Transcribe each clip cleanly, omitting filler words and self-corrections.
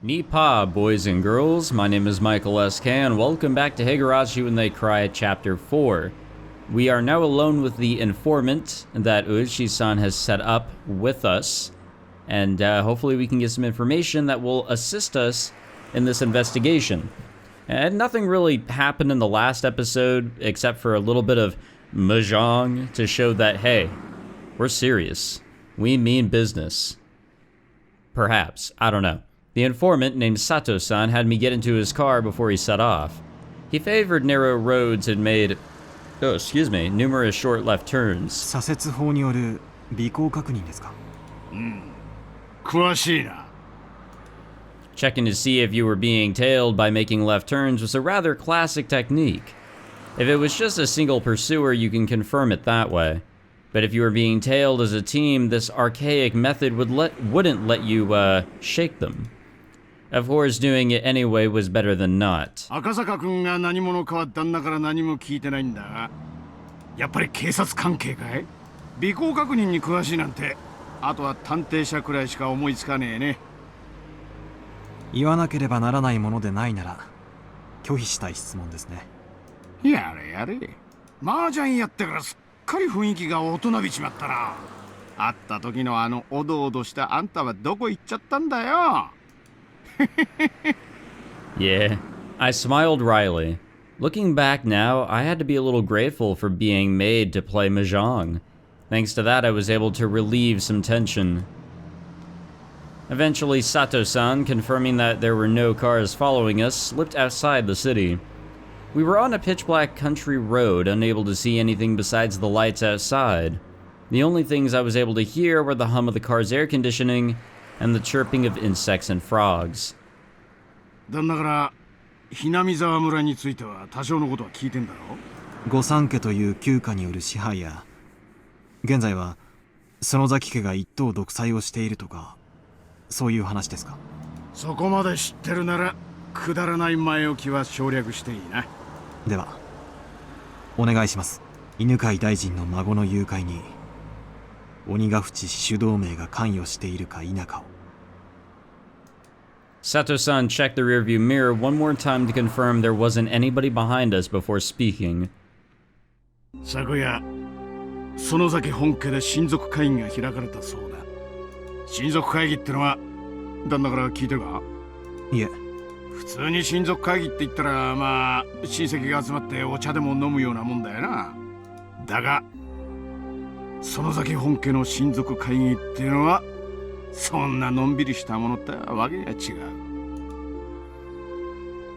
Nipa, boys and girls, my name is Michael S.K. and welcome back to Higurashi When They Cry, Chapter 4. We are now alone with the informant that Uechi-san has set up with us, and hopefully we can get some information that will assist us in this investigation. And nothing really happened in the last episode except for a little bit of mahjong to show that, hey, we're serious. We mean business. Perhaps. I don't know. The informant named Sato-san had me get into his car before he set off. He favored narrow roads and made, numerous short left turns. 左折法による尾行確認ですか? 詳しいな。 Checking to see if you were being tailed by making left turns was a rather classic technique. If it was just a single pursuer, you can confirm it that way. But if you were being tailed as a team, this archaic method wouldn't let you shake them. Of course, doing it anyway was better than not. 赤坂君が何者かは旦那から何も聞いてないんだが、やっぱり警察関係かい？尾行確認に詳しいなんて、あとは探偵者くらいしか思いつかねえね。言わなければならないものでないなら拒否したい質問ですね。やれやれ。麻雀やってからすっかり雰囲気が大人びちまったな。会った時のあのおどおどしたあんたはどこ行っちゃったんだよ。Yeah, I smiled wryly. Looking back now, I had to be a little grateful for being made to play mahjong. Thanks to that, I was able to relieve some tension. Eventually, Sato-san, confirming that there were no cars following us, slipped outside the city. We were on a pitch-black country road, unable to see anything besides the lights outside. The only things I was able to hear were the hum of the car's air conditioning and the chirping of insects and frogs. 旦那からHinamizawa村については多少のことは聞いてんだろ？御三家という旧家による支配や、現在はSonozaki家が一党独裁をしているとか、そういう話ですか？そこまで知ってるならくだらない前置きは省略していいな。ではお願いします。犬飼大臣の孫の誘拐に鬼ヶ淵死守同盟が関与しているか否かを。Sato-san checked the rearview mirror one more time to confirm there wasn't anybody behind us before speaking. 昨夜、園崎本家で親族会議が開かれたそうだ。親族会議ってのは旦那から聞いてるか？いえ。普通に親族会議って言ったらまあ親戚が集まってお茶でも飲むようなもんだよな。だが園崎本家の親族会議っていうのはそんなのんびりしたものってわけが違う。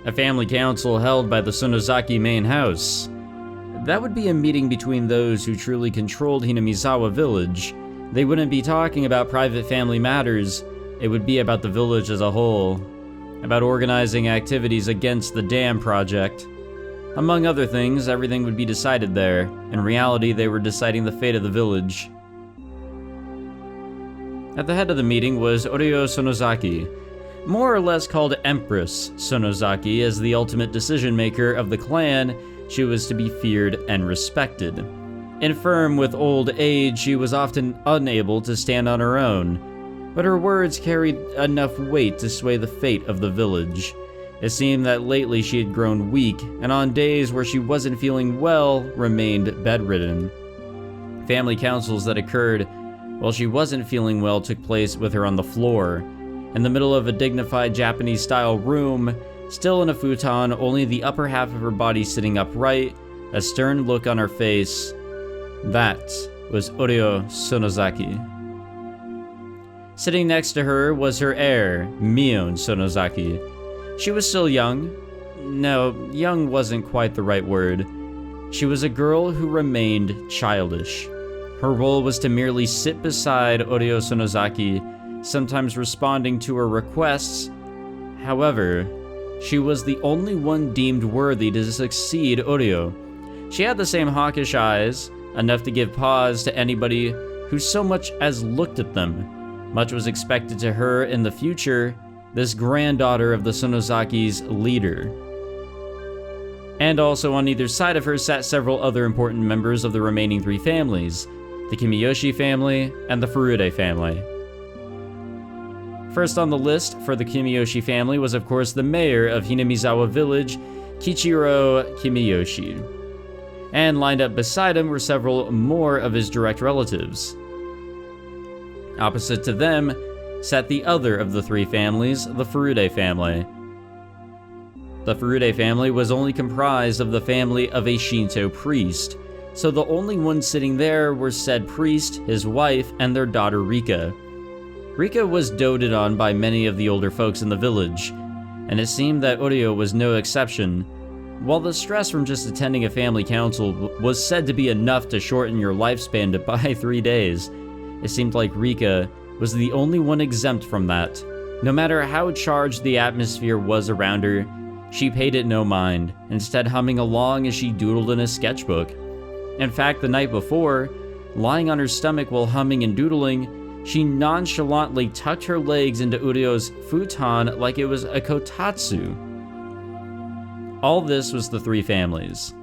A family council held by the Sonozaki main house. That would be a meeting between those who truly controlled Hinamizawa village. They wouldn't be talking about private family matters. It would be about the village as a whole. About organizing activities against the dam project. Among other things, everything would be decided there. In reality, they were deciding the fate of the village. At the head of the meeting was Oryo Sonozaki, more or less called Empress Sonozaki. As the ultimate decision-maker of the clan, she was to be feared and respected. Infirm with old age, she was often unable to stand on her own, but her words carried enough weight to sway the fate of the village. It seemed that lately she had grown weak, and on days where she wasn't feeling well, remained bedridden. Family councils that occurred while she wasn't feeling well took place with her on the floor, in the middle of a dignified Japanese-style room, still in a futon, only the upper half of her body sitting upright, a stern look on her face. That was Oryo Sonozaki. Sitting next to her was her heir, Mion Sonozaki. She was still young. No, young wasn't quite the right word. She was a girl who remained childish. Her role was to merely sit beside Oryo Sonozaki, sometimes responding to her requests. However, she was the only one deemed worthy to succeed Oryo. She had the same hawkish eyes, enough to give pause to anybody who so much as looked at them. Much was expected to her in the future, this granddaughter of the Sonozaki's leader. And also on either side of her sat several other important members of the remaining three families, the Kimiyoshi family and the Furude family. First on the list for the Kimiyoshi family was of course the mayor of Hinamizawa village, Kichiro Kimiyoshi. And lined up beside him were several more of his direct relatives. Opposite to them sat the other of the three families, the Furude family. The Furude family was only comprised of the family of a Shinto priest, so the only ones sitting there were said priest, his wife, and their daughter Rika. Rika was doted on by many of the older folks in the village, and it seemed that Oryo was no exception. While the stress from just attending a family council was said to be enough to shorten your lifespan by 3 days, it seemed like Rika was the only one exempt from that. No matter how charged the atmosphere was around her, she paid it no mind, instead humming along as she doodled in a sketchbook. In fact, the night before, lying on her stomach while humming and doodling, she nonchalantly tucked her legs into Uryo's futon like it was a kotatsu. All this was the three families,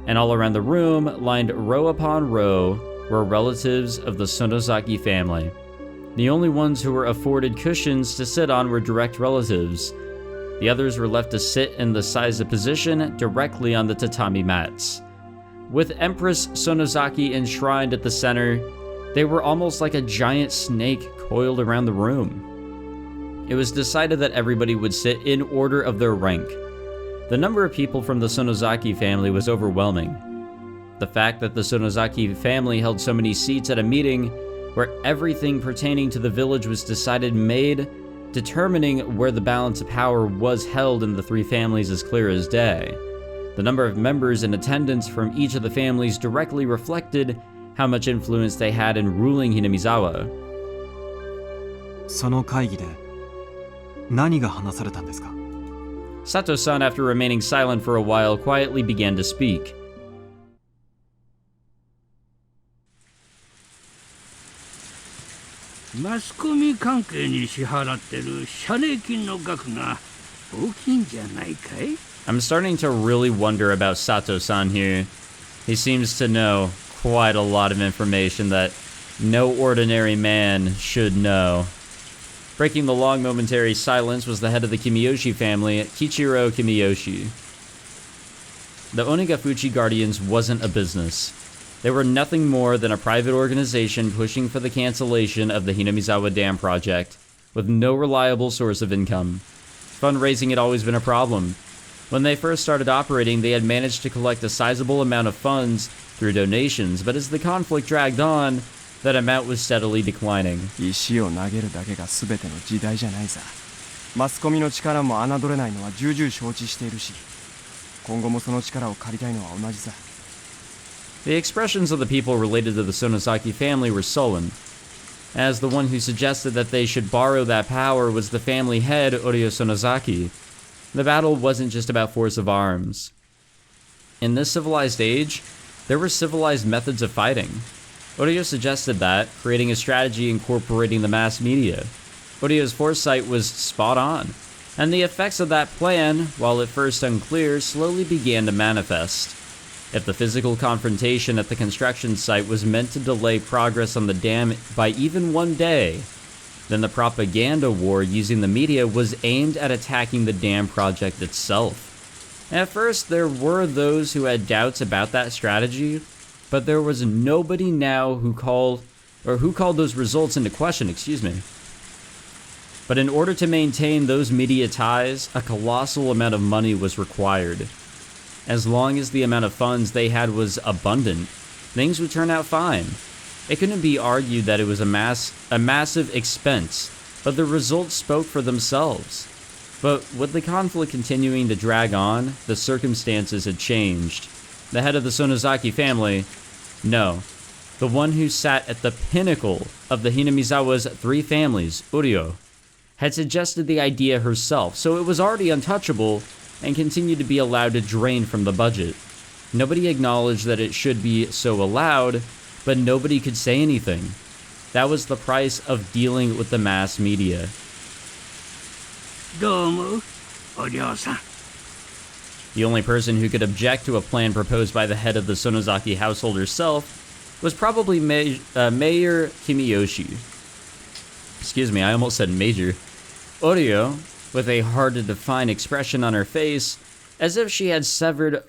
and all around the room, lined row upon row, were relatives of the Sonozaki family. The only ones who were afforded cushions to sit on were direct relatives. The others were left to sit in the seiza position directly on the tatami mats. With Empress Sonozaki enshrined at the center, they were almost like a giant snake coiled around the room. It was decided that everybody would sit in order of their rank. The number of people from the Sonozaki family was overwhelming. The fact that the Sonozaki family held so many seats at a meeting where everything pertaining to the village was decided made determining where the balance of power was held in the three families as clear as day. The number of members in attendance from each of the families directly reflected how much influence they had in ruling Hinamizawa. その会議で何が話されたんですか? Sato-san, after remaining silent for a while, quietly began to speak. マスコミ関係に支払ってる謝礼金の額が大きいんじゃないかい? I'm starting to really wonder about Sato-san here. He seems to know quite a lot of information that no ordinary man should know. Breaking the long momentary silence was the head of the Kimiyoshi family, Kichiro Kimiyoshi. The Onigafuchi Guardians wasn't a business. They were nothing more than a private organization pushing for the cancellation of the Hinamizawa Dam project, with no reliable source of income. Fundraising had always been a problem. When they first started operating, they had managed to collect a sizable amount of funds through donations, but as the conflict dragged on, that amount was steadily declining. 石を投げるだけが全ての時代じゃないさ。マスコミの力も侮れないのは重々承知しているし、今後もその力を借りたいのは同じさ。The expressions of the people related to the Sonozaki family were sullen, as the one who suggested that they should borrow that power was the family head, Oryo Sonozaki. The battle wasn't just about force of arms. In this civilized age, there were civilized methods of fighting. Oryo suggested that, creating a strategy incorporating the mass media. Oryo's foresight was spot on, and the effects of that plan, while at first unclear, slowly began to manifest. If the physical confrontation at the construction site was meant to delay progress on the dam by even 1 day, then the propaganda war using the media was aimed at attacking the dam project itself. At first, there were those who had doubts about that strategy, but there was nobody now who called those results into question, But in order to maintain those media ties, a colossal amount of money was required. As long as the amount of funds they had was abundant, things would turn out fine. It couldn't be argued that it was a massive expense, but the results spoke for themselves. But with the conflict continuing to drag on, the circumstances had changed. The head of the Sonozaki family, no, the one who sat at the pinnacle of the Hinamizawa's three families, Uryo, had suggested the idea herself, so it was already untouchable and continued to be allowed to drain from the budget. Nobody acknowledged that it should be so allowed, but nobody could say anything. That was the price of dealing with the mass media. どう思う? Oryo-san. The only person who could object to a plan proposed by the head of the Sonozaki household herself was probably Mayor Kimiyoshi. Excuse me, I almost said Major. Oryo, with a hard-to-define expression on her face, as if she had severed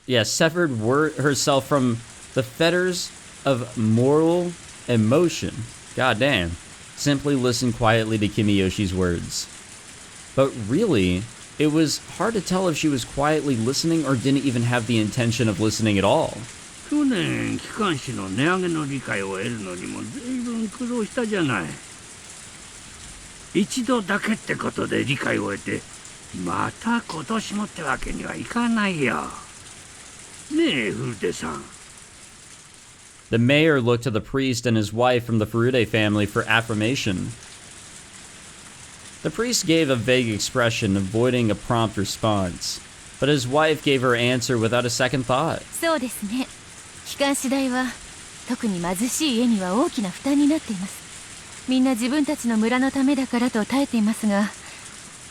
herself from the fetters of moral emotion. Goddamn. Simply listened quietly to Kimiyoshi's words. But really, it was hard to tell if she was quietly listening or didn't even have the intention of listening at all. 去年機関士の値上げの理解を得るのにも随分苦労したじゃない。一度だけってことで理解を得て、また今年もってわけにはいかないよ。ねえ、古手さん。The mayor looked to the priest and his wife from the Furude family for affirmation. The priest gave a vague expression, avoiding a prompt response, but his wife gave her answer without a second thought. そうですね。機関士代は特に貧しい家には大きな負担になっています。みんな自分たちの村のためだからと耐えていますが、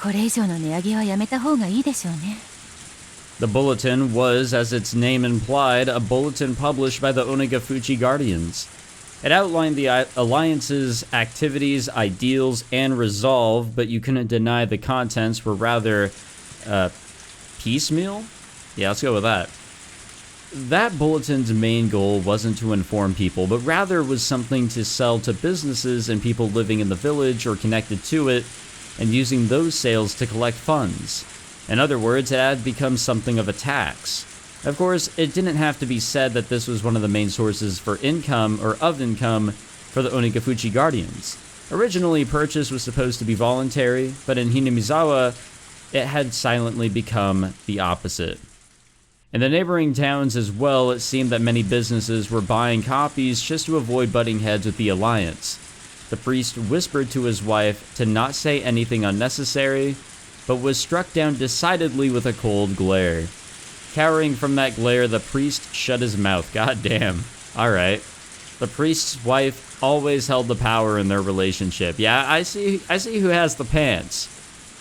これ以上の値上げはやめた方がいいでしょうね。The bulletin was, as its name implied, a bulletin published by the Onagafuchi Guardians. It outlined the Alliance's activities, ideals, and resolve, but you couldn't deny the contents were rather, piecemeal? Yeah, let's go with that. That bulletin's main goal wasn't to inform people, but rather was something to sell to businesses and people living in the village or connected to it, and using those sales to collect funds. In other words, it had become something of a tax. Of course, it didn't have to be said that this was one of the main sources for income or of income for the Onagafuchi Guardians. Originally, purchase was supposed to be voluntary, but in Hinamizawa, it had silently become the opposite. In the neighboring towns as well, it seemed that many businesses were buying copies just to avoid butting heads with the Alliance. The priest whispered to his wife to not say anything unnecessary, but was struck down decidedly with a cold glare. Cowering from that glare, the priest shut his mouth. God damn. Alright. The priest's wife always held the power in their relationship. Yeah, I see who has the pants.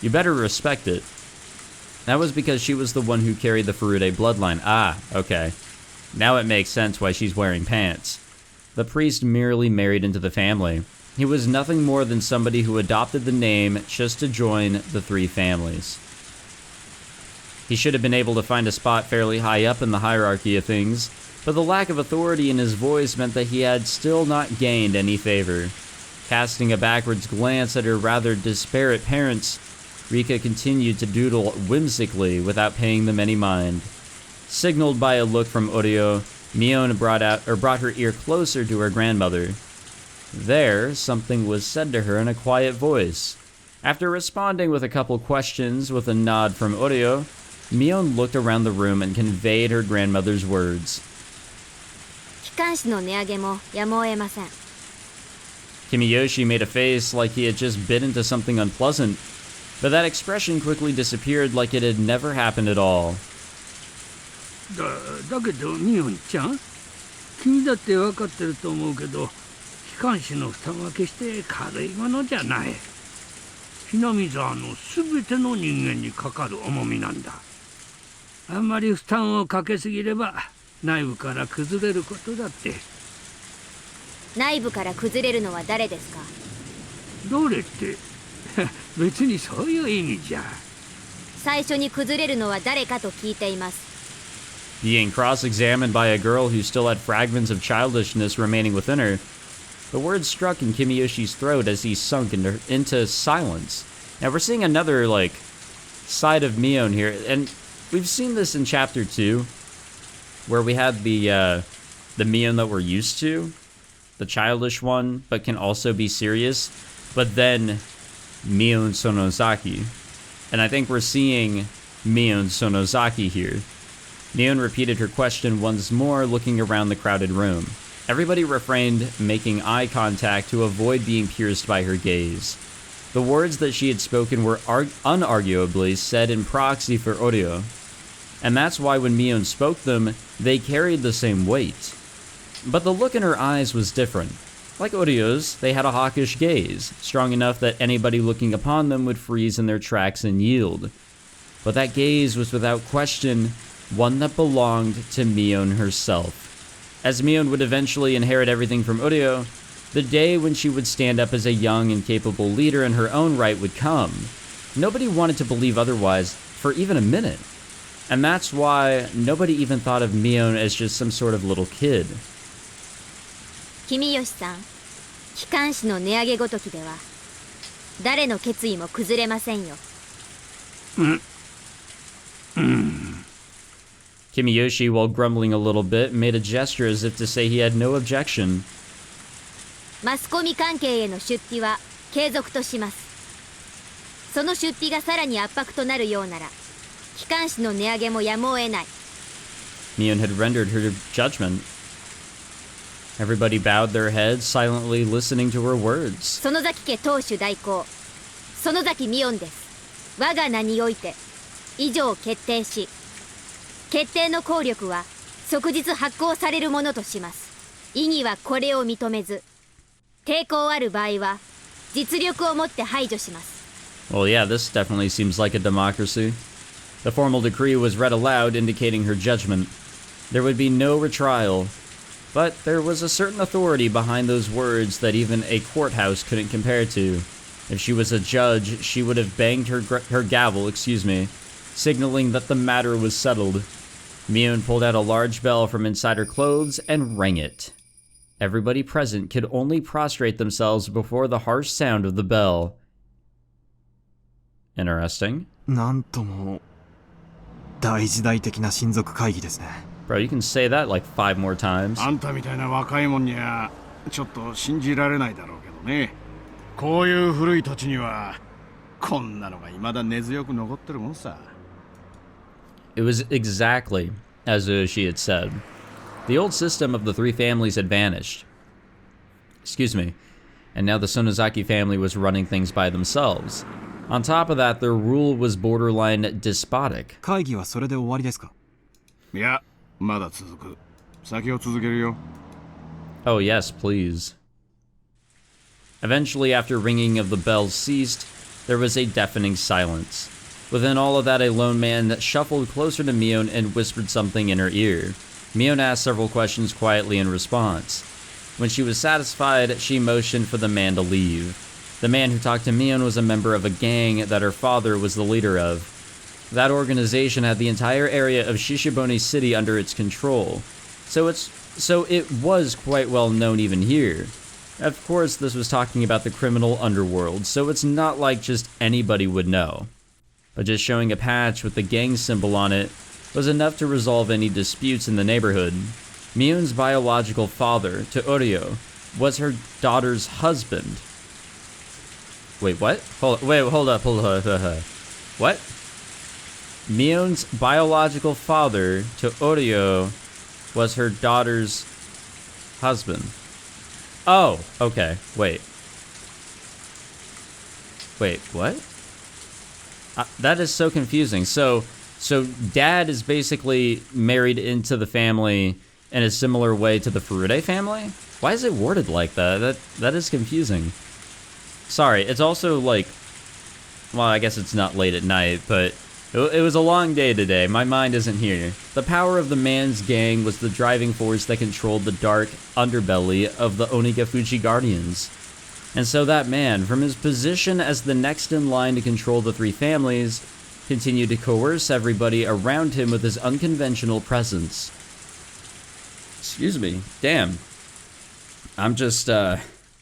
You better respect it. That was because she was the one who carried the Furude bloodline. Ah, okay. Now it makes sense why she's wearing pants. The priest merely married into the family. He was nothing more than somebody who adopted the name just to join the three families. He should have been able to find a spot fairly high up in the hierarchy of things, but the lack of authority in his voice meant that he had still not gained any favor. Casting a backwards glance at her rather disparate parents, Rika continued to doodle whimsically without paying them any mind. Signaled by a look from Oryo, Mion brought her ear closer to her grandmother. There, something was said to her in a quiet voice. After responding with a couple questions with a nod from Oryo, Mion looked around the room and conveyed her grandmother's words. 機関士の値上げもやむを得ません。 Kimiyoshi made a face like he had just bit into something unpleasant, but that expression quickly disappeared like it had never happened at all. だけどミオンちゃん、君だって分かってると思うけど、機関士の負担は決して軽いものじゃない。南沢の全ての人間にかかる重みなんだ。あんまり負担をかけすぎれば内部から崩れることだって。内部から崩れるのは誰ですか？どれって別にそういう意味じゃ。最初に崩れるのは誰かと聞いています。 Being cross-examined by a girl who still had fragments of childishness remaining within her, the words struck in Kimiyoshi's throat as he sunk into silence. Now we're seeing another, side of Mion here, and we've seen this in Chapter 2, where we had the Mion that we're used to, the childish one, but can also be serious, but then Mion Sonozaki. And I think we're seeing Mion Sonozaki here. Mion repeated her question once more, looking around the crowded room. Everybody refrained making eye contact to avoid being pierced by her gaze. The words that she had spoken were unarguably said in proxy for Oryo, and that's why when Mion spoke them, they carried the same weight. But the look in her eyes was different. Like Oryo's, they had a hawkish gaze, strong enough that anybody looking upon them would freeze in their tracks and yield. But that gaze was without question one that belonged to Mion herself. As Mion would eventually inherit everything from Oryo, The day when she would stand up as a young and capable leader in her own right would come. Nobody wanted to believe otherwise for even a minute. And that's why nobody even thought of Mion as just some sort of little kid. 君吉さん、機関士の値上げごときでは誰の決意も崩れませんよ。Kimiyoshi, while grumbling a little bit, made a gesture as if to say he had no objection. マスコミ関係への出費は継続とします。その出費がさらに圧迫となるようなら、機関士の値上げもやむを得ない。Mion had rendered her judgment. Everybody bowed their heads, silently listening to her words. 園崎家当主代行、園崎ミオンです。我が名において以上決定し、決定の効力は即日発行されるものとします。異議はこれを認めず、抵抗ある場合は実力をもって排除します。Well, yeah, this definitely seems like a democracy. The formal decree was read aloud, indicating her judgment. There would be no retrial, but there was a certain authority behind those words that even a courthouse couldn't compare to. If she was a judge, she would have banged her gavel, signaling that the matter was settled. Mion pulled out a large bell from inside her clothes and rang it. Everybody present could only prostrate themselves before the harsh sound of the bell. Interesting. なんとも大時代的な親族会議ですね。Bro, you can say that like 5 more times. あんたみたいな若いもんにはちょっと信じられないだろうけどね。こういう古い土地にはこんなのが未だ根強く残ってるもんさ。It was exactly as she had said. The old system of the 3 families had vanished. Excuse me. And now the Sonozaki family was running things by themselves. On top of that, their rule was borderline despotic. 会議はそれで終わりですか？いや、まだ続く。先を続けるよ。Oh yes, please. Eventually, after ringing of the bells ceased, there was a deafening silence. Within all of that, a lone man shuffled closer to Mion and whispered something in her ear. Mion asked several questions quietly in response. When she was satisfied, she motioned for the man to leave. The man who talked to Mion was a member of a gang that her father was the leader of. That organization had the entire area of Shishibone City under its control, so it was quite well known even here. Of course, this was talking about the criminal underworld, so it's not like just anybody would know. But just showing a patch with the gang symbol on it was enough to resolve any disputes in the neighborhood. Mion's biological father, Teoryo, was her daughter's husband. Wait, what? Hold up. What? Mion's biological father, Teoryo, was her daughter's husband. Oh, okay. Wait, what? That is so confusing. So dad is basically married into the family in a similar way to the Furude family? Why is it worded like that? That is confusing. Sorry, it's also like, well, I guess it's not late at night, but it was a long day today. My mind isn't here. The power of the man's gang was the driving force that controlled the dark underbelly of the Onigafuji Guardians. And so that man, from his position as the next in line to control the 3 families, continued to coerce everybody around him with his unconventional presence. Excuse me. Damn. I'm just,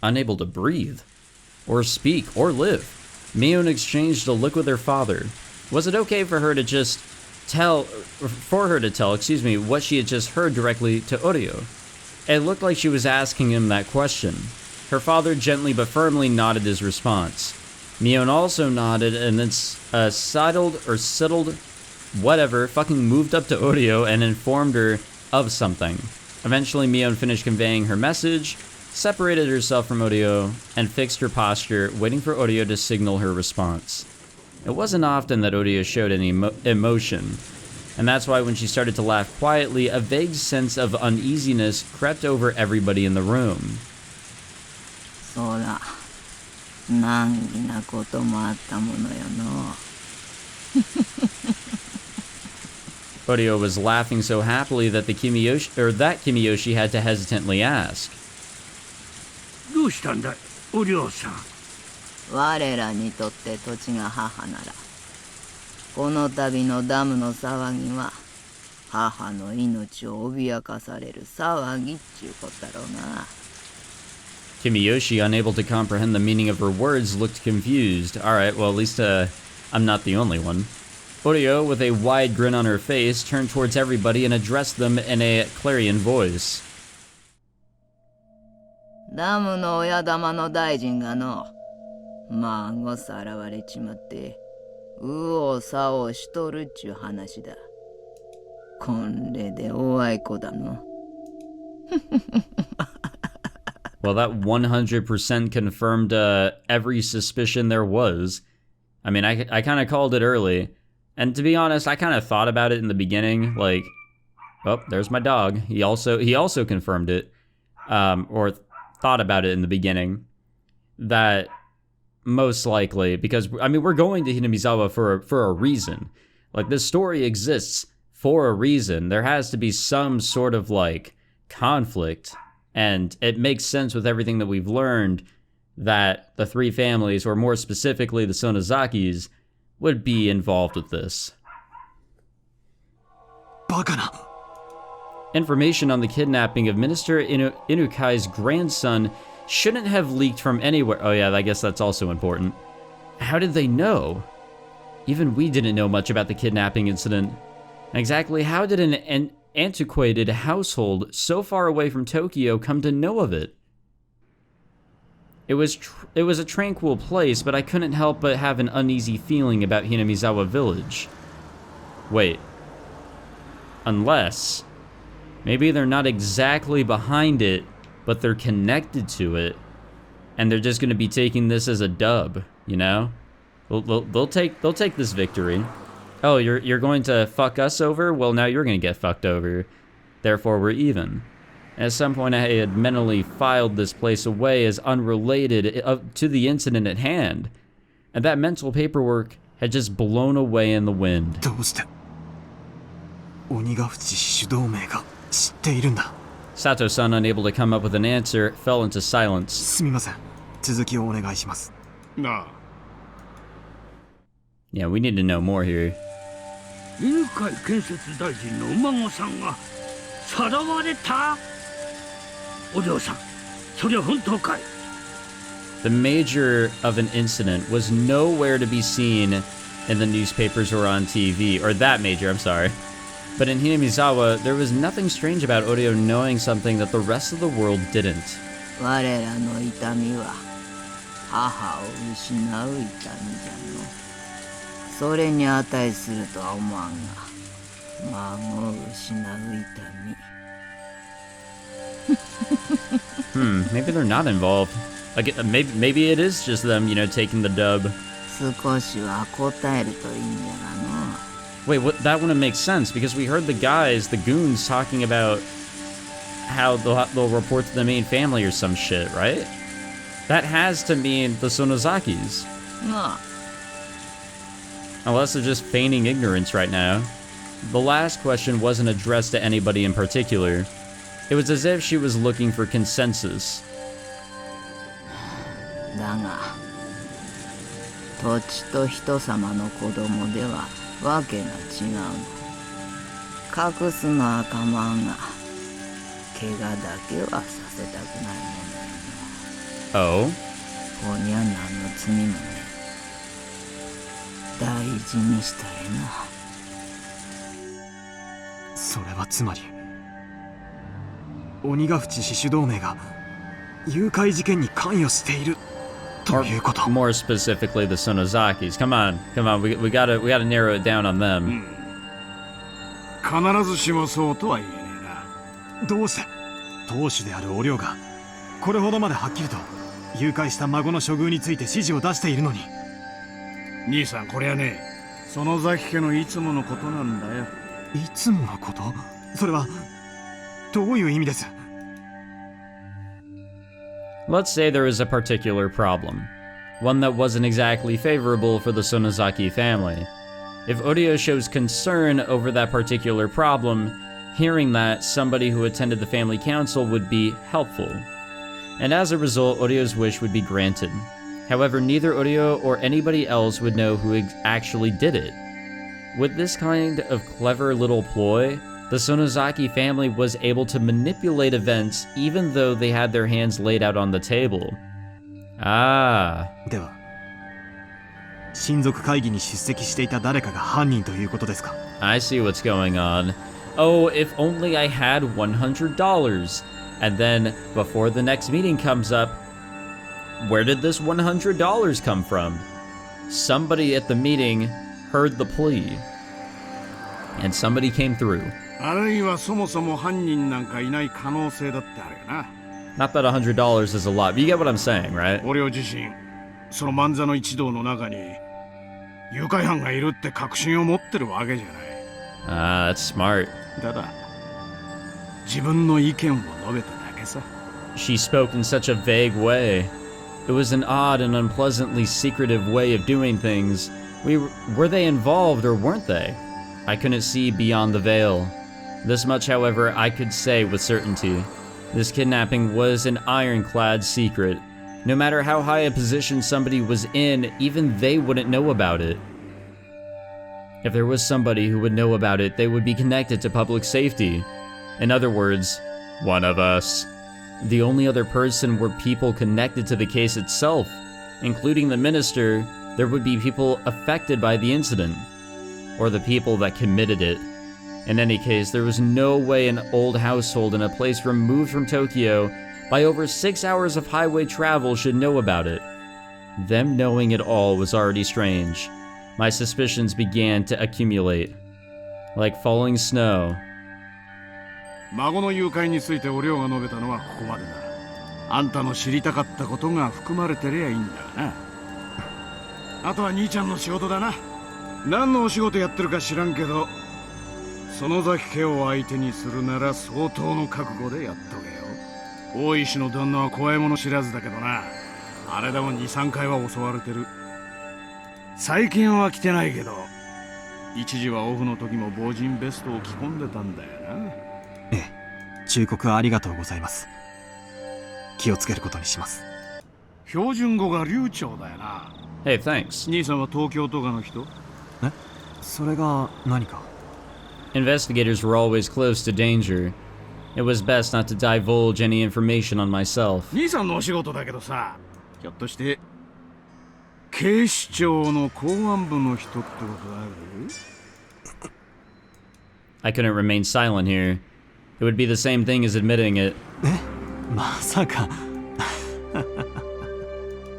unable to breathe. Or speak, or live. Mion exchanged a look with her father. Was it okay for her to tell what she had just heard directly to Oryo? It looked like she was asking him that question. Her father gently but firmly nodded his response. Mion also nodded and then sidled, moved up to Oryo and informed her of something. Eventually, Mion finished conveying her message, separated herself from Oryo, and fixed her posture, waiting for Oryo to signal her response. It wasn't often that Oryo showed any emotion, and that's why when she started to laugh quietly, a vague sense of uneasiness crept over everybody in the room. そうだ。難儀なこともあったものよの。Oryo was laughing so happily that Kimiyoshi had to hesitantly ask. どどうしたんだい、お嬢さん。我らにとって土地が母なら、この度のダムの騒ぎは母の命を脅かされる騒ぎっちゅうことだろうな。Kimiyoshi, unable to comprehend the meaning of her words, looked confused. Alright, well, at least I'm not the only one. Oreo, with a wide grin on her face, turned towards everybody and addressed them in a clarion voice. ダムの親玉の大臣がの、孫さらわれちまって、右往左往しとるっちゅう話だ。こんれでおあいこだの。Well, that 100% confirmed every suspicion there was. I mean, I kind of called it early. And to be honest, I kind of thought about it in the beginning. Like, oh, there's my dog. He also confirmed it. Or thought about it in the beginning. That most likely, because, I mean, we're going to Hinamizawa for a reason. Like, this story exists for a reason. There has to be some sort of, like, conflict. And it makes sense with everything that we've learned that the three families, or more specifically the Sonozakis, would be involved with this. Bakana. Information on the kidnapping of Minister Inukai's grandson shouldn't have leaked from anywhere. Oh yeah, I guess that's also important. How did they know? Even we didn't know much about the kidnapping incident. Exactly how did an antiquated household so far away from Tokyo come to know of it? It was a tranquil place, but I couldn't help but have an uneasy feeling about Hinamizawa village. Wait. Unless, maybe they're not exactly behind it, but they're connected to it, and they're just going to be taking this as a dub, you know? They'll take this victory. Oh, you're going to fuck us over? Well, now you're going to get fucked over. Therefore, we're even. At some point, I had mentally filed this place away as unrelated to the incident at hand, and that mental paperwork had just blown away in the wind. どうして鬼ヶ淵氏主導名が知っているんだ。 Sato-san, unable to come up with an answer, fell into silence. すみません。続きをお願いします。なあ。 Yeah, we need to know more here. 犬飼建設大臣のお孫さんがさらわれた。お嬢さん、それは本当かい？ The major of an incident was nowhere to be seen in the newspapers or on TV, or that major, I'm sorry. But in Hinamizawa, there was nothing strange about Oreo knowing something that the rest of the world didn't. 我らの痛みは母を失う痛みじゃの。それに値するとは思わんが、孫を失う痛み。Maybe they're not involved. Like, maybe it is just them, you know, taking the dub. 少しは答えるといいんじゃがの。 Wait, what? That wouldn't make sense, because we heard the guys, the goons, talking about how they'll report to the main family or some shit, right? That has to mean the Sonozakis. なあ。 Unless they're just feigning ignorance right now. The last question wasn't addressed to anybody in particular. It was as if she was looking for consensus. だが、土地と人様の子供ではわけが違うの。隠すのは構わんが、怪我だけはさせたくないものやの。Oh? こにゃ何の罪もね。大事にしたいな。それはつまり鬼ヶ淵氏主導名が誘拐事件に関与しているということ。 More specifically, the Sonozakis. Come on, we gotta narrow it down on them. 必ずしもそうとは言えねえな。どうして当主であるお涼がこれほどまではっきりと誘拐した孫の処遇について指示を出しているのに。兄さん、こりゃね、園崎家のいつものことなんだよ。いつものこと？それはどういう意味です？ Let's say there is a particular problem, one that wasn't exactly favorable for the Sonozaki family. If Oreo shows concern over that particular problem, hearing that somebody who attended the family council would be helpful. and as a result, Orio's wish would be granted. However, neither Orio or anybody else would know who actually did it. With this kind of clever little ploy, the Sonozaki family was able to manipulate events even though they had their hands laid out on the table. Ah. では、親族会議に出席していた誰かが犯人ということですか？ I see what's going on. Oh, if only I had $100. And then, before the next meeting comes up, where did this $100 come from? Somebody at the meeting heard the plea. And somebody came through. あるいはそもそも犯人なんかいない可能性だってあるよな。Not that $100 is a lot, but you get what I'm saying, right? 俺自身、その万座の一同の中に誘拐犯がいるって確信を持ってるわけじゃない。Ah, that's smart. ただ、自分の意見を述べただけさ。She spoke in such a vague way. It was an odd and unpleasantly secretive way of doing things. Were they involved or weren't they? I couldn't see beyond the veil. This much, however, I could say with certainty. This kidnapping was an ironclad secret. No matter how high a position somebody was in, even they wouldn't know about it. If there was somebody who would know about it, they would be connected to public safety. In other words, one of us. The only other person were people connected to the case itself. Including the minister, there would be people affected by the incident. Or the people that committed it. In any case, there was no way an old household in a place removed from Tokyo by over 6 hours of highway travel should know about it. Them knowing it all was already strange. My suspicions began to accumulate. Like falling snow. 孫の誘拐について俺が述べたのはここまでだ。あんたの知りたかったことが含まれてりゃいいんだがな。あとは兄ちゃんの仕事だな。何のお仕事やってるか知らんけど、園崎家を相手にするなら相当の覚悟でやっとけよ。大石の旦那は怖いもの知らずだけどな。あれでも 2,3 回は襲われてる。最近は来てないけど、一時はオフの時も防塵ベストを着込んでたんだよな。ええ、忠告ありがとうございます。気をつけることにします。標準語が流暢だよな。Hey, thanks. 兄さんは東京とかの人？え？それが何か？ Investigators were always close to danger. It was best not to divulge any information on myself. 兄さんのお仕事だけどさ、ひょっとして警視庁の公安部の人ってことある？ I couldn't remain silent here. It would be the same thing as admitting it. え？まさか。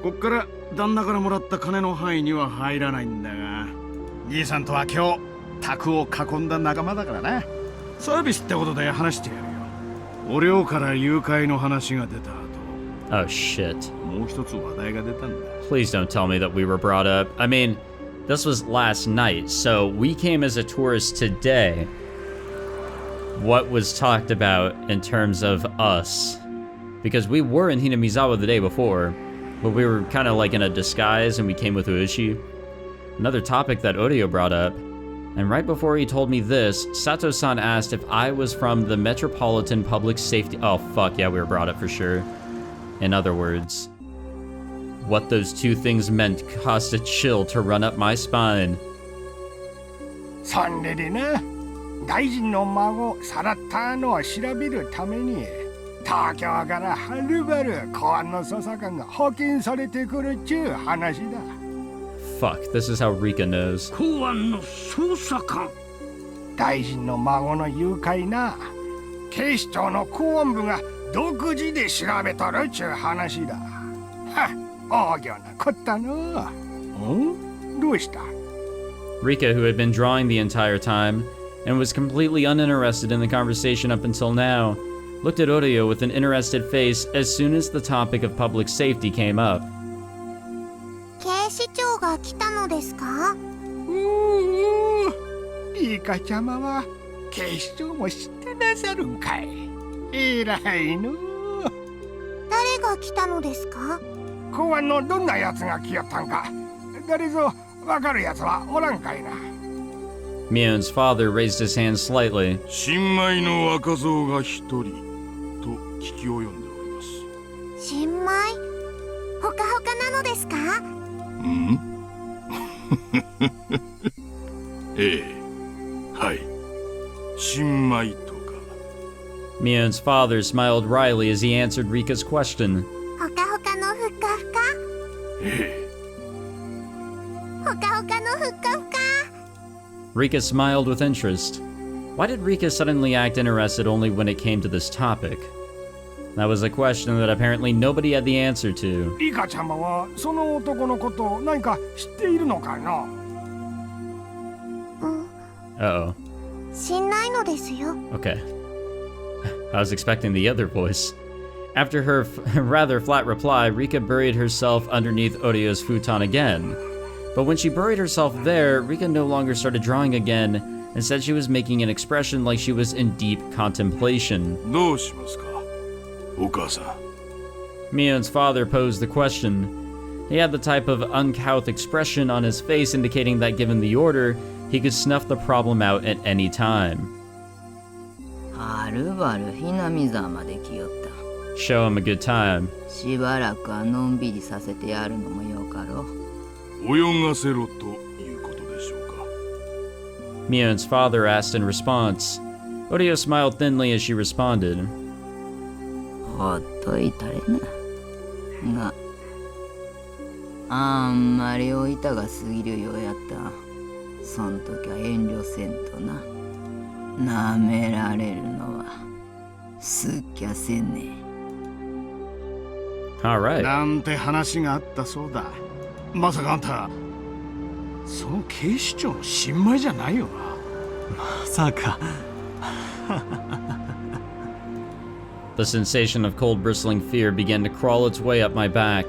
こっから旦那からもらった金の範囲には入らないんだが、兄さんとは今日宅を囲んだ仲間だからな。サービスってことで話してやるよ。お寮から誘拐の話が出た後。Oh shit. もう一つ話題が出たんだ。 Please don't tell me that we were brought up. I mean, this was last night, so we came as a tourist today. What was talked about in terms of us? Because we were in Hinamizawa the day before, but we were kind of like in a disguise and we came with Uishi. Another topic that Orio brought up, and right before he told me this, Sato-san asked if I was from the Metropolitan Public Safety— oh fuck yeah, we were brought up for sure. In other words, what those two things meant caused a chill to run up my spine. そんでな、大臣の孫さらったのを調べるために東京からはるばる公安の捜査官が派遣されてくるっちゅう話だ。 Fuck, this is how Rika knows. 公安の捜査官。大臣の孫の誘拐な、警視庁の公安部が独自で調べとるっちゅう話だ。はっ、大行なこったの。ん？どうした？ Rika, who had been drawing the entire time and was completely uninterested in the conversation up until now, looked at Orio with an interested face as soon as the topic of public safety came up. 警視庁が来たのですか？リカちゃまは警視庁も知ってなさるんかい。偉いの。誰が来たのですか？公安のどんなやつが来よったんか。誰ぞわかるやつはおらんかいな。 Mion's father raised his hand slightly. 新米の若造が一人と聞き及んでおります。のですか？んええ、はい。新米とか。Mion's father smiled wryly as he answered Rika's question. ほかほかのふっかふか。ええ。ほかほかのふっかふか。Rika smiled with interest. Why did Rika suddenly act interested only when it came to this topic? That was a question that apparently nobody had the answer to. リカちゃまはその男のこと何か知っているのかな？Uh-oh. 知んないのですよ。 Okay. I was expecting the other voice. After her rather flat reply, Rika buried herself underneath Orio's futon again. But when she buried herself there, Rika no longer started drawing again. Instead, she was making an expression like she was in deep contemplation. どうしますか、お母さん。Mion's father posed the question. He had the type of uncouth expression on his face indicating that given the order, he could snuff the problem out at any time. はるばるHinamizawaまで来よった。 Show him a good time. しばらくはのんびりさせてやるのもよかろう。泳がせろということでしょうか。Mion's father asked in response. Orio smiled thinly as she responded. ほっといたれな。が、あんまりおいたが過ぎるようやった。そん時は遠慮せんとな。なめられるのはすっきゃせんね。Alright. なんて話があったそうだ。まさかあんた、その警視庁の新米じゃないよな。まさか。The sensation of cold bristling fear began to crawl its way up my back.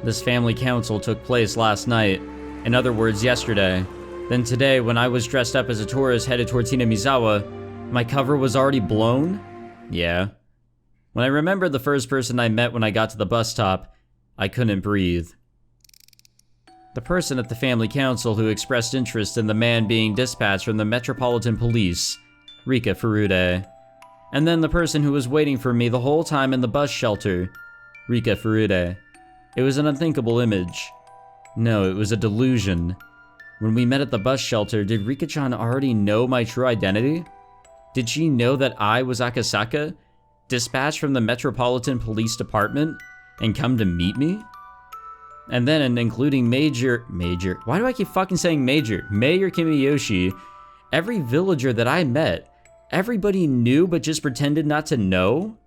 This family council took place last night. In other words, yesterday. Then today, when I was dressed up as a tourist headed towards Hinamizawa, my cover was already blown? Yeah. When I remembered the first person I met when I got to the bus stop, I couldn't breathe. The person at the family council who expressed interest in the man being dispatched from the Metropolitan Police, Rika Furude. And then the person who was waiting for me the whole time in the bus shelter, Rika Furude. It was an unthinkable image. No, it was a delusion. When we met at the bus shelter, did Rika-chan already know my true identity? Did she know that I was Akasaka, dispatched from the Metropolitan Police Department, and come to meet me? And then, including Major, why do I keep fucking saying Mayor Kimiyoshi, every villager that I met, everybody knew but just pretended not to know?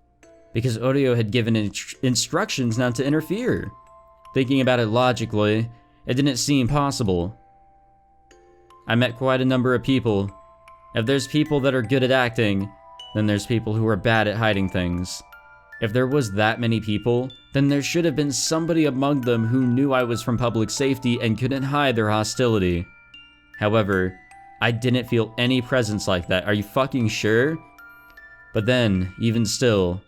Because Oreo had given instructions not to interfere. Thinking about it logically, it didn't seem possible. I met quite a number of people. If there's people that are good at acting, then there's people who are bad at hiding things. If there was that many people, then there should have been somebody among them who knew I was from public safety and couldn't hide their hostility. However, I didn't feel any presence like that. Are you fucking sure? But then, even still,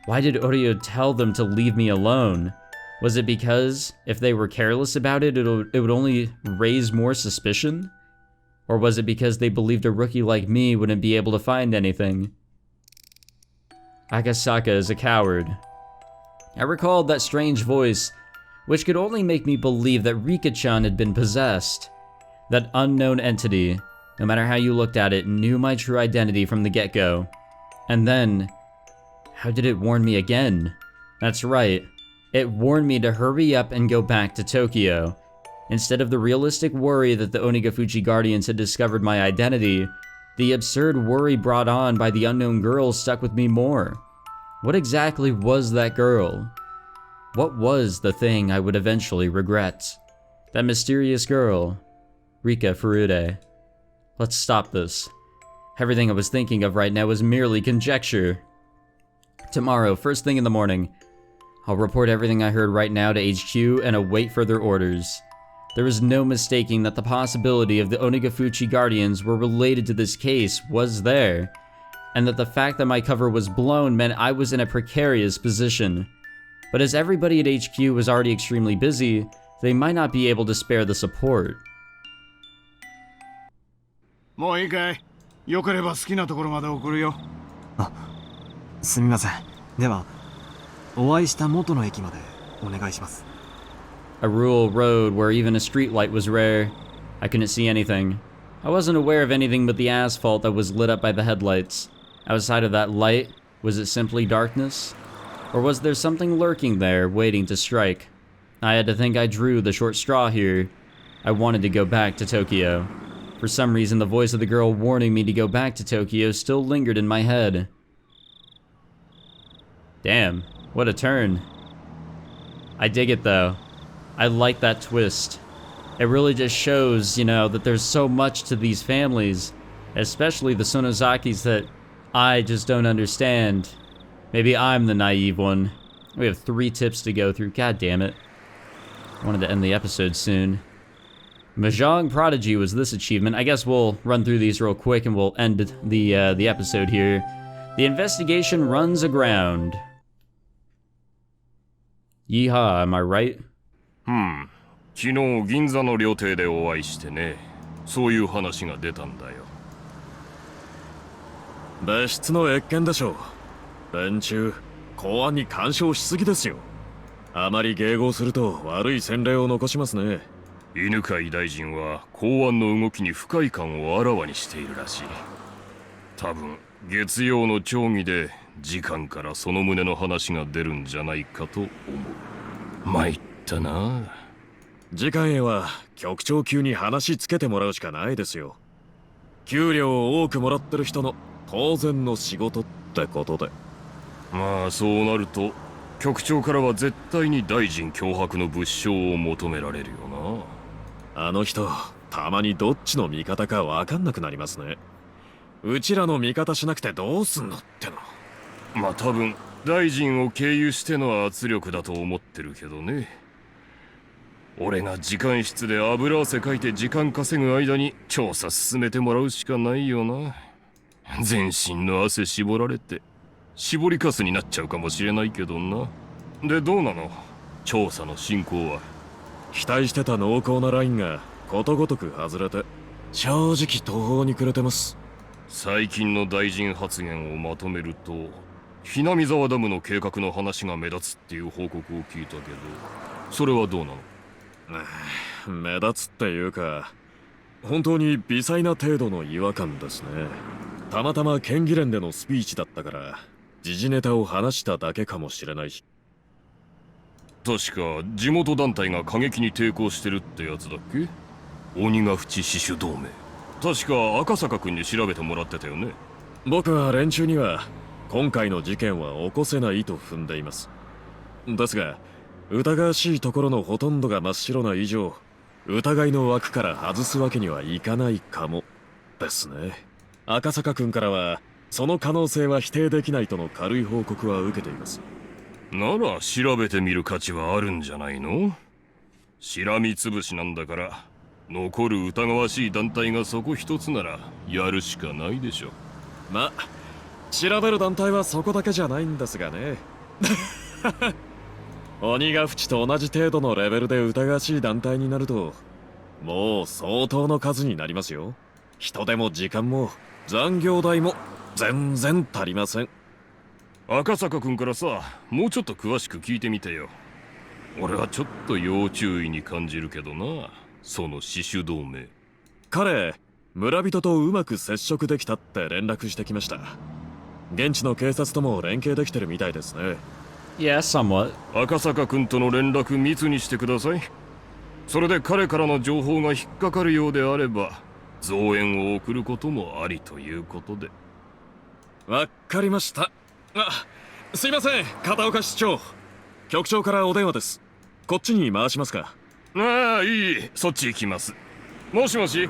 why did Oreo tell them to leave me alone? Was it because if they were careless about it, it would only raise more suspicion? Or was it because they believed a rookie like me wouldn't be able to find anything? Akasaka is a coward. I recalled that strange voice, which could only make me believe that Rika-chan had been possessed. That unknown entity, no matter how you looked at it, knew my true identity from the get-go. And then, how did it warn me again? That's right, it warned me to hurry up and go back to Tokyo. Instead of the realistic worry that the Onigafuchi Guardians had discovered my identity, the absurd worry brought on by the unknown girl stuck with me more. What exactly was that girl? What was the thing I would eventually regret? That mysterious girl, Rika Furude. Let's stop this. Everything I was thinking of right now was merely conjecture. Tomorrow, first thing in the morning, I'll report everything I heard right now to HQ and await further orders. There was no mistaking that the possibility of the Onigafuchi Guardians were related to this case was there, and that the fact that my cover was blown meant I was in a precarious position. But as everybody at HQ was already extremely busy, they might not be able to spare the support. もういいかい？よければ好きなところまで送るよ。あ、すみません。では、お会いした元の駅までお願いします。 A rural road where even a street light was rare. I couldn't see anything. I wasn't aware of anything but the asphalt that was lit up by the headlights. Outside of that light, was it simply darkness? Or was there something lurking there, waiting to strike? I had to think I drew the short straw here. I wanted to go back to Tokyo. For some reason, the voice of the girl warning me to go back to Tokyo still lingered in my head. Damn, what a turn. I dig it though. I like that twist. It really just shows, you know, that there's so much to these families, especially the Sonozakis, that I just don't understand. Maybe I'm the naive one. We have 3 tips to go through. God damn it. I wanted to end the episode soon. Mahjong Prodigy was this achievement. I guess we'll run through these real quick and we'll end the episode here. The investigation runs aground. Yeehaw, am I right? 昨日銀座の料亭でお会いしてね、そういう話が出たんだよ。別室の謁見でしょう。連中、公安に干渉しすぎですよ。あまり迎合すると悪い洗礼を残しますね。犬飼大臣は公安の動きに不快感をあらわにしているらしい。多分月曜の町議で次官からその旨の話が出るんじゃないかと思う。参ったな。次官へは局長級に話つけてもらうしかないですよ。給料を多くもらってる人の当然の仕事ってことで。まあそうなると局長からは絶対に大臣脅迫の物証を求められるよな。あの人たまにどっちの味方か分かんなくなりますね。うちらの味方しなくてどうすんのっての。まあ多分大臣を経由しての圧力だと思ってるけどね。俺が時間室で油汗かいて時間稼ぐ間に調査進めてもらうしかないよな。全身の汗絞られて絞りかすになっちゃうかもしれないけどな。でどうなの、調査の進行は。期待してた濃厚なラインがことごとく外れて正直途方に暮れてます。最近の大臣発言をまとめると、Hinamizawaダムの計画の話が目立つっていう報告を聞いたけど、それはどうなの？目立つっていうか、本当に微細な程度の違和感ですね。たまたま県議連でのスピーチだったから時事ネタを話しただけかもしれないし。確か地元団体が過激に抵抗してるってやつだっけ？鬼ヶ淵死守同盟。確か赤坂君に調べてもらってたよね。僕は連中には今回の事件は起こせないと踏んでいます。ですが疑わしいところのほとんどが真っ白な以上、疑いの枠から外すわけにはいかないかもですね。赤坂君からはその可能性は否定できないとの軽い報告は受けています。なら調べてみる価値はあるんじゃないの？しらみつぶしなんだから、残る疑わしい団体がそこ一つならやるしかないでしょ。まあ調べる団体はそこだけじゃないんですがね。鬼ヶ淵と同じ程度のレベルで疑わしい団体になるともう相当の数になりますよ。人手も時間も残業代も全然足りません。赤坂君からさ、もうちょっと詳しく聞いてみてよ。俺はちょっと要注意に感じるけどな、その死守同盟。彼、村人とうまく接触できたって連絡してきました。現地の警察とも連携できてるみたいですね。Yeah, somewhat. 赤坂君との連絡密にしてください。それで彼からの情報が引っかかるようであれば増援を送ることもありということで。わかりました。すいません、片岡市長。局長からお電話です。こっちに回しますか？ああ、いい、そっち行きます。もしもし。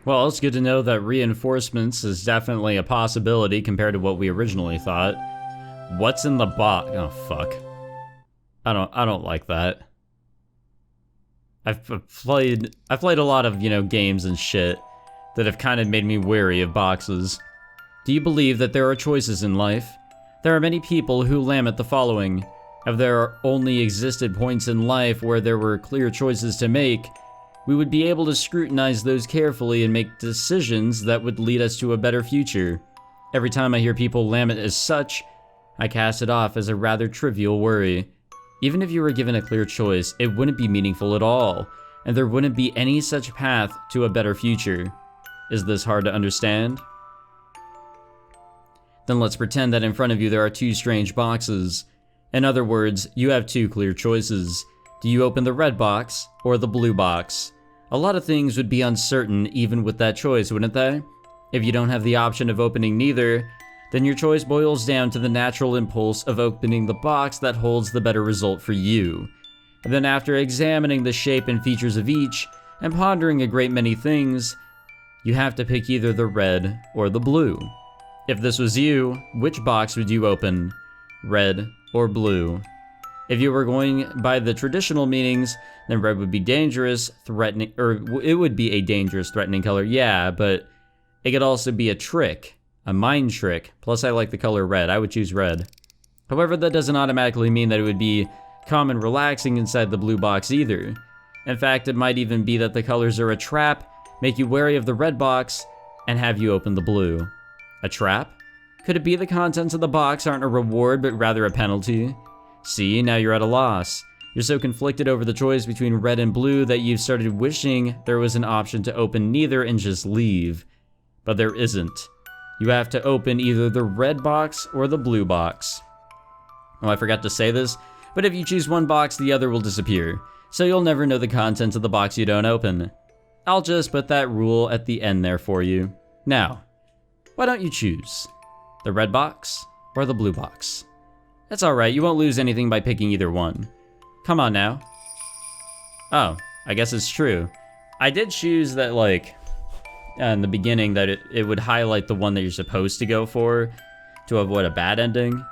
Well, it's good to know that reinforcements is definitely a possibility compared to what we originally thought. What's in the box? Oh fuck. I don't like that. I've played a lot of, you know, games and shit that have kind of made me wary of boxes. Do you believe that there are choices in life? There are many people who lament the following: if there only existed points in life where there were clear choices to make, we would be able to scrutinize those carefully and make decisions that would lead us to a better future. Every time I hear people lament as such, I cast it off as a rather trivial worry. Even if you were given a clear choice, it wouldn't be meaningful at all, and there wouldn't be any such path to a better future. Is this hard to understand? Then let's pretend that in front of you there are two strange boxes. In other words, you have two clear choices. Do you open the red box or the blue box? A lot of things would be uncertain even with that choice, wouldn't they? If you don't have the option of opening neither, then your choice boils down to the natural impulse of opening the box that holds the better result for you. And then after examining the shape and features of each, and pondering a great many things, you have to pick either the red or the blue. If this was you, which box would you open? Red or blue? If you were going by the traditional meanings, then red would be dangerous, threatening, or it would be a dangerous, threatening color, yeah, but it could also be a trick, a mind trick. Plus I like the color red, I would choose red. However, that doesn't automatically mean that it would be calm and relaxing inside the blue box either. In fact, it might even be that the colors are a trap, make you wary of the red box, and have you open the blue. A trap? Could it be the contents of the box aren't a reward but rather a penalty? See, now you're at a loss. You're so conflicted over the choice between red and blue that you've started wishing there was an option to open neither and just leave. But there isn't. You have to open either the red box or the blue box. Oh, I forgot to say this, but if you choose one box, the other will disappear, so you'll never know the contents of the box you don't open. I'll just put that rule at the end there for you. Now, why don't you choose the red box or the blue box? That's alright, you won't lose anything by picking either one. Come on now. Oh, I guess it's true. I did choose that, like, in the beginning that it would highlight the one that you're supposed to go for to avoid a bad ending.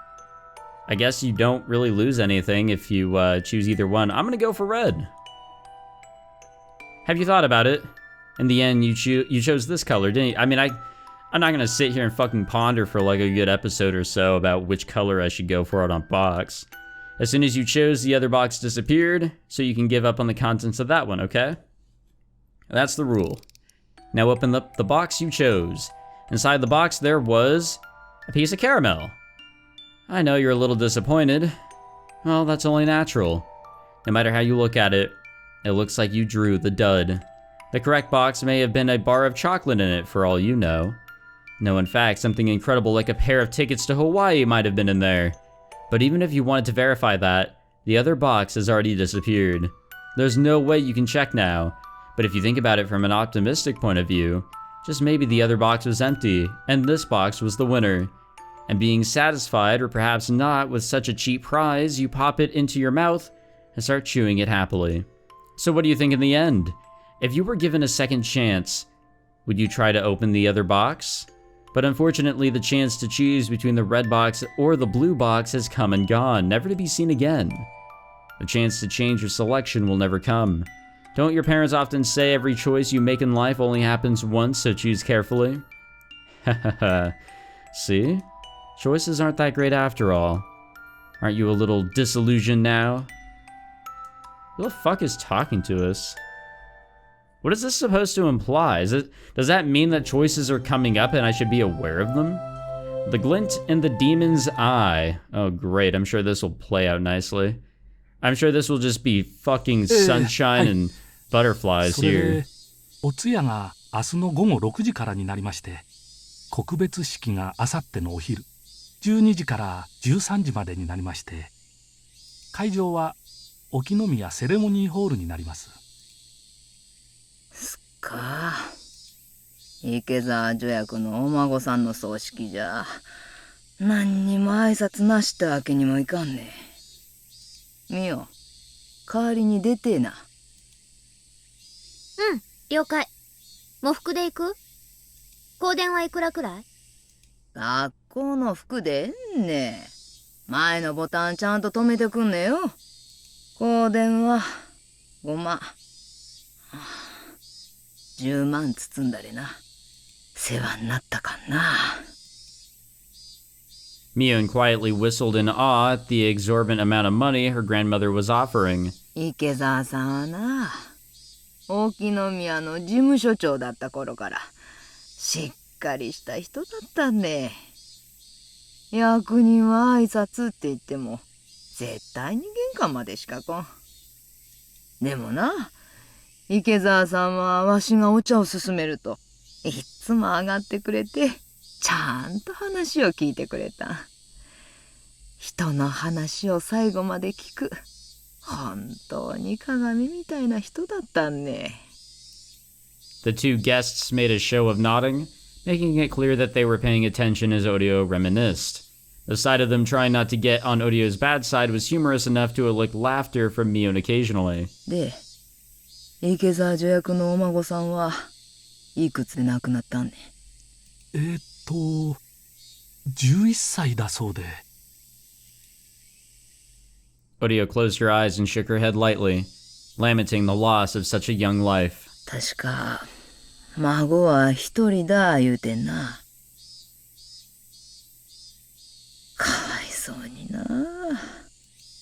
I guess you don't really lose anything if you choose either one. I'm gonna go for red. Have you thought about it? In the end, you chose this color, didn't you? I mean, I'm not gonna sit here and fucking ponder for like a good episode or so about which color I should go for out on box. As soon as you chose, the other box disappeared, so you can give up on the contents of that one, okay? That's the rule. Now open up the box you chose. Inside the box there was a piece of caramel. I know you're a little disappointed. Well, that's only natural. No matter how you look at it, it looks like you drew the dud. The correct box may have been a bar of chocolate in it for all you know. No, in fact, something incredible like a pair of tickets to Hawaii might have been in there. But even if you wanted to verify that, the other box has already disappeared. There's no way you can check now. But if you think about it from an optimistic point of view, just maybe the other box was empty, and this box was the winner. And being satisfied, or perhaps not, with such a cheap prize, you pop it into your mouth and start chewing it happily. So what do you think in the end? If you were given a second chance, would you try to open the other box? But unfortunately, the chance to choose between the red box or the blue box has come and gone, never to be seen again. The chance to change your selection will never come. Don't your parents often say every choice you make in life only happens once, so choose carefully? Hahaha. See? Choices aren't that great after all. Aren't you a little disillusioned now? Who the fuck is talking to us? What is this supposed to imply? Does that mean that choices are coming up and I should be aware of them? The glint in the demon's eye. Oh great, I'm sure this will play out nicely. I'm sure this will just be fucking sunshine and butterflies here. お通夜が明日の午後6時からになりまして、告別式があさってのお昼12時から13時までになりまして、会場は沖宮セレモニーホールになります。すっか。池澤助役のお孫さんの葬式じゃ、何にも挨拶なしってわけにもいかんね。みよ、代わりに出てえな。うん、了解。喪服で行く？香典はいくらくらい？学校の服でえんね。前のボタンちゃんと留めてくんねよ。香典は5万。10万包んだりな。世話になったかんな。Mion quietly whistled in awe at the exorbitant amount of money her grandmother was offering. 池澤さんはな、沖宮の事務所長だった頃からしっかりした人だったね。役人は挨拶って言っても絶対に玄関までしか来ん。でもな、池澤さんはわしがお茶を勧めるといっつも上がってくれて、ちゃんと話を聞いてくれた。人の話を最後まで聞く、本当に鏡みたいな人だったんね。The two guests made a show of nodding, making it clear that they were paying attention as Odio reminisced. The sight of them trying not to get on Odio's bad side was humorous enough to elicit laughter from Mion occasionally. で、池澤助役のお孫さんはいくつで亡くなったんね。11歳だそうで。Odio closed her eyes and shook her head lightly, lamenting the loss of such a young life. 確か孫は一人だ言うてんな。かわいそうにな。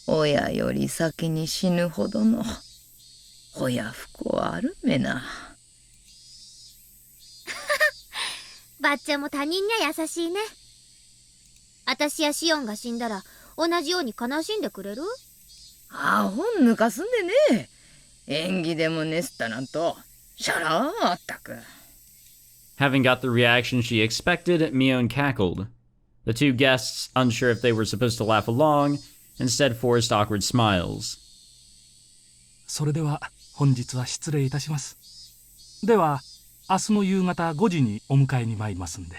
親より先に死ぬほどの親不幸あるめな。ばっちゃんも他人には優しいね。あたしやシオンが死んだら同じように悲しんでくれる？アホん抜かすんでね。演技でもねすったなんとシャラーあったく。Having got the reaction she expected, Mion cackled. The two guests, unsure if they were supposed to laugh along, instead forced awkward smiles. それでは本日は失礼いたします。では明日の夕方5時にお迎えに参りますんで、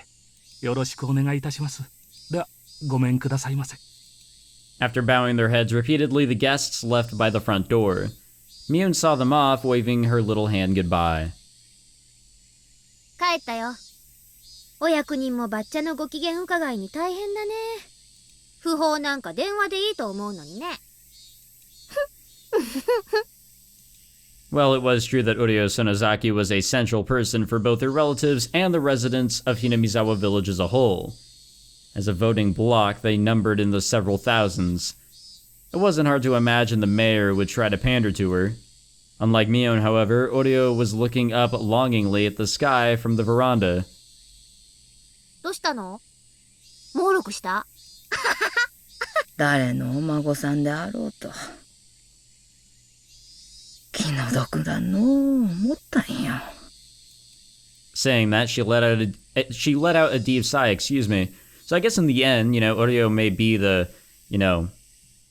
よろしくお願いいたします。ではごめんくださいませ。After bowing their heads repeatedly, the guests left by the front door. Mion saw them off, waving her little hand goodbye. 帰ったよ。お役人もばっちゃのご機嫌伺いに大変だね。不法なんか電話でいいと思うのにね。Well, it was true that Uryo Sonozaki was a central person for both her relatives and the residents of Hinamizawa village as a whole. As a voting bloc, they numbered in the several thousands. It wasn't hard to imagine the mayor would try to pander to her. Unlike Mion, however, Uryo was looking up longingly at the sky from the veranda. どうしたの？猛録した？誰のお孫さんであろうと気の毒だのう思ったんよ。 Saying that, she let out a deep sigh, excuse me. So I guess in the end, Uryo may be the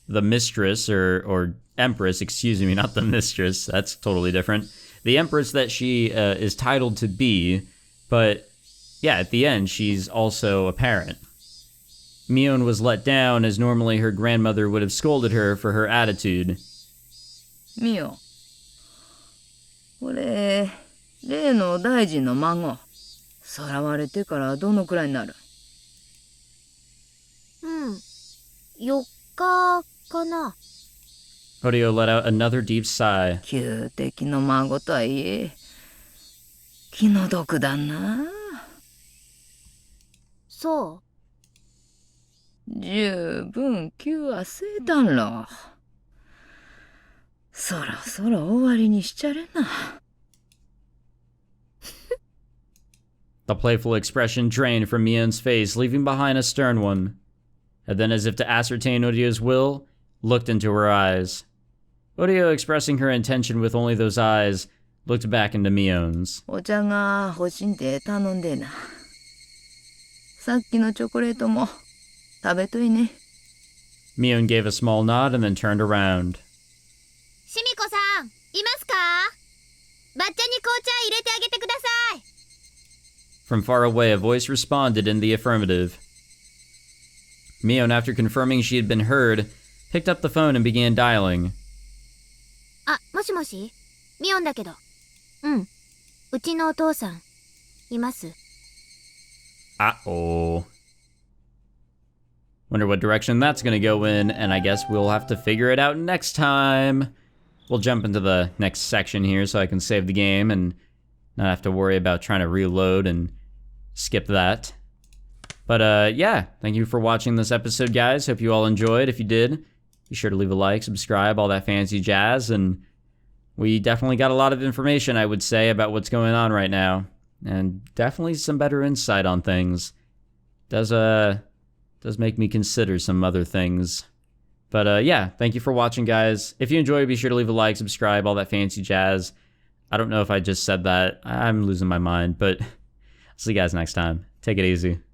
mistress or empress, excuse me, not the mistress. That's totally different. The empress that she is titled to be, but yeah, at the end, she's also a parent. Mion was let down, as normally her grandmother would have scolded her for her attitude. ミオ、俺、例の大臣の孫、さらわれてからどのくらいになる？4日かな。Uryo let out another deep sigh. 旧敵の孫とはいえ、気の毒だな。そう。十分気はせいたんろ。そろそろ終わりにしちゃれな。The playful expression drained from Mion's face, leaving behind a stern one. And then, as if to ascertain Uryo's will, looked into her eyes. Uryo, expressing her intention with only those eyes, looked back into Mion's. お茶が欲しいんで頼んでな。さっきのチョコレートも食べといね。Mion gave a small nod and then turned around. シミコさん、いますか？ばっちゃに紅茶入れてあげてください。 From far away, a voice responded in the affirmative. Mion, after confirming she had been heard, picked up the phone and began dialing. あ、もしもし？ミオンだけど。うちのお父さん、います。Uh-oh. Wonder what direction that's gonna go in, and I guess we'll have to figure it out next time. We'll jump into the next section here so I can save the game and not have to worry about trying to reload and skip that. But yeah, thank you for watching this episode, guys. Hope you all enjoyed. If you did, be sure to leave a like, subscribe, all that fancy jazz, and we definitely got a lot of information, I would say, about what's going on right now. And definitely some better insight on things. Does Does make me consider some other things. But yeah, thank you for watching, guys. If you enjoyed, be sure to leave a like, subscribe, all that fancy jazz. I don't know if I just said that. I'm losing my mind, but I'll see you guys next time. Take it easy.